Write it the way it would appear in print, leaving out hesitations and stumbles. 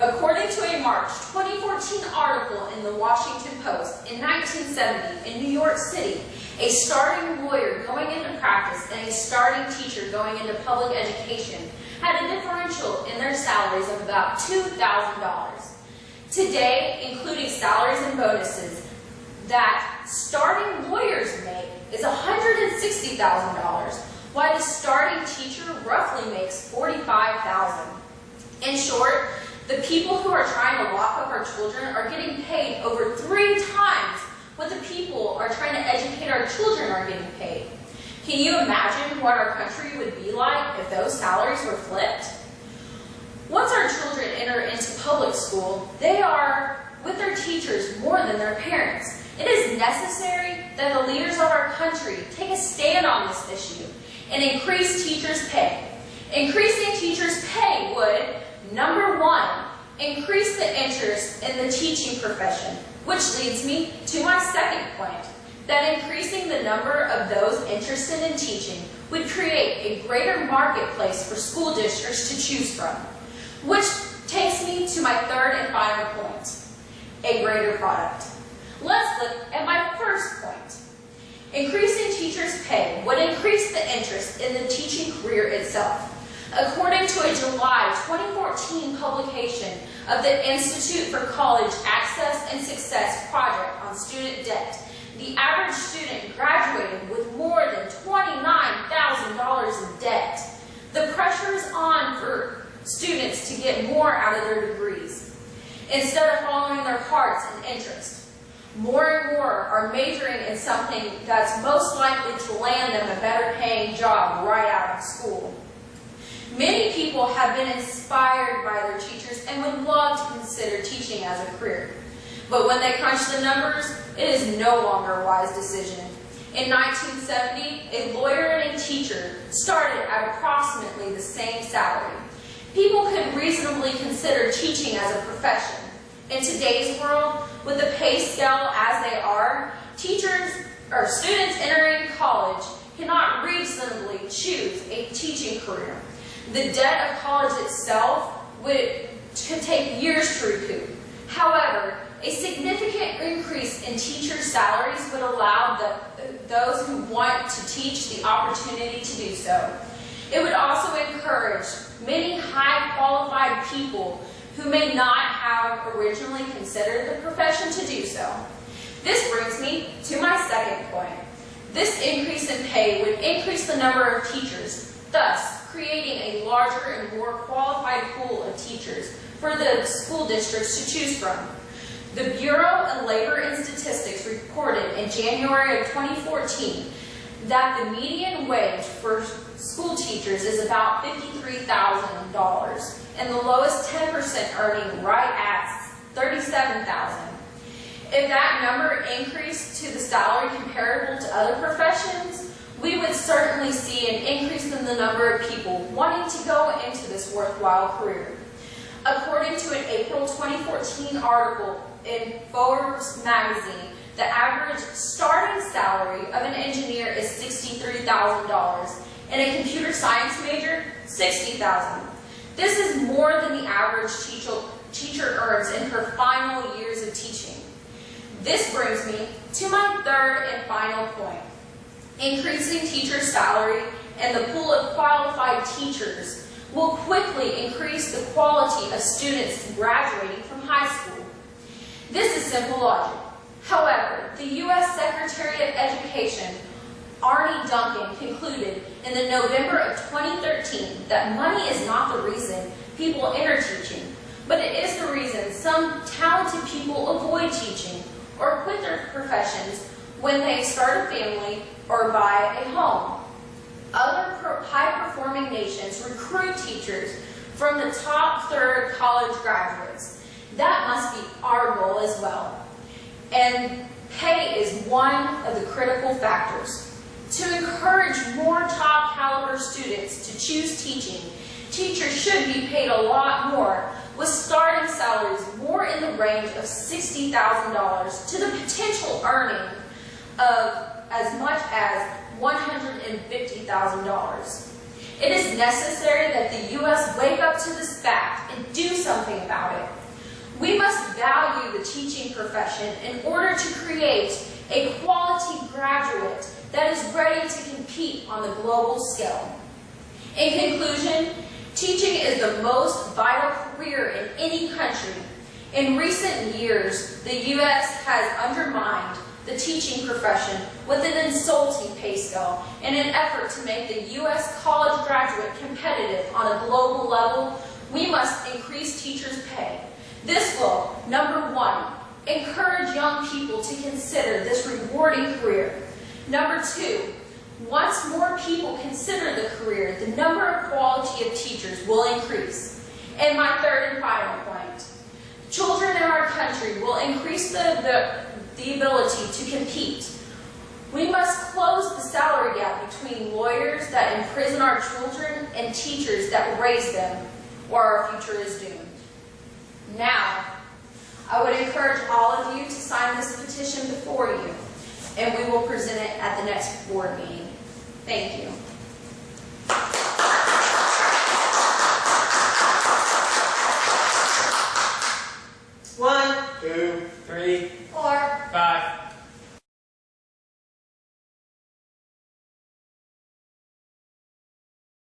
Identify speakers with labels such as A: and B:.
A: According to a March 2014 article in the Washington Post, in 1970, in New York City, a starting lawyer going into practice and a starting teacher going into public education had a differential in their salaries of about $2,000. Today, including salaries and bonuses, that starting lawyers make is $160,000, while the starting teacher roughly makes $45,000. In short, the people who are trying to lock up our children are getting paid over 3 times what the people are trying to educate our children are getting paid. Can you imagine what our country would be like if those salaries were flipped? Once our children enter into public school, they are with their teachers more than their parents. It is necessary that the leaders of our country take a stand on this issue and increase teachers' pay. Increasing teachers' pay would, number 1, increase the interest in the teaching profession, which leads me to my second point, that increasing the number of those interested in teaching would create a greater marketplace for school districts to choose from, which takes me to my third and final point, a greater product. Let's look at my first point. Increasing teachers' pay would increase the interest in the teaching career itself. According to a July 2014 publication of the Institute for College Access and Success project on student debt, the average student graduated with more than $29,000 in debt. The pressure is on for students to get more out of their degrees, instead of following their hearts and interests. More and more are majoring in something that's most likely to land them a better paying job right out of school. Many people have been inspired by their teachers and would love to consider teaching as a career. But when they crunch the numbers, it is no longer a wise decision. In 1970, a lawyer and a teacher started at approximately the same salary. People could reasonably consider teaching as a profession. In today's world, with the pay scale as they are, teachers or students entering college cannot reasonably choose a teaching career. The debt of college itself could take years to recoup. However, a significant increase in teacher salaries would allow those who want to teach the opportunity to do so. It would also encourage many high-qualified people who may not have originally considered the profession to do so. This brings me to my second point. This increase in pay would increase the number of teachers, thus creating a larger and more qualified pool of teachers for the school districts to choose from. The Bureau of Labor and Statistics reported in January of 2014 that the median wage for school teachers is about $53,000, and the lowest 10% earning right at $37,000. If that number increased to the salary comparable to other professions, we would certainly see an increase in the number of people wanting to go into this worthwhile career. According to an April 2014 article in Forbes magazine, the average starting salary of an engineer is $63,000, and a computer science major, $60,000. This is more than the average teacher earns in her final years of teaching. This brings me to my third and final point. Increasing teacher salary and the pool of qualified teachers will quickly increase the quality of students graduating from high school. This is simple logic. However, the U.S. Secretary of Education, Arne Duncan, concluded in the November of 2013 that money is not the reason people enter teaching, but it is the reason some talented people avoid teaching or quit their professions when they start a family or buy a home. Other high-performing nations recruit teachers from the top third college graduates. That must be our goal as well. And pay is one of the critical factors. To encourage more top-caliber students to choose teaching, teachers should be paid a lot more, with starting salaries more in the range of $60,000 to the potential earning of as much as $150,000. It is necessary that the U.S. wake up to this fact and do something about it. We must value the teaching profession in order to create a quality graduate that is ready to compete on the global scale. In conclusion, teaching is the most vital career in any country. In recent years, the U.S. has undermined the teaching profession with an insulting pay scale in an effort to make the U.S. college graduate competitive on a global level. We must increase teachers' pay. This will, number one, encourage young people to consider this rewarding career. Number two, once more people consider the career, the number and quality of teachers will increase. And my third and final point, children in our country will increase the ability to compete. We must close the salary gap between lawyers that imprison our children and teachers that raise them, or our future is doomed. Now, I would encourage all of you to sign this petition before you, and we will present it at the next board meeting. Thank you.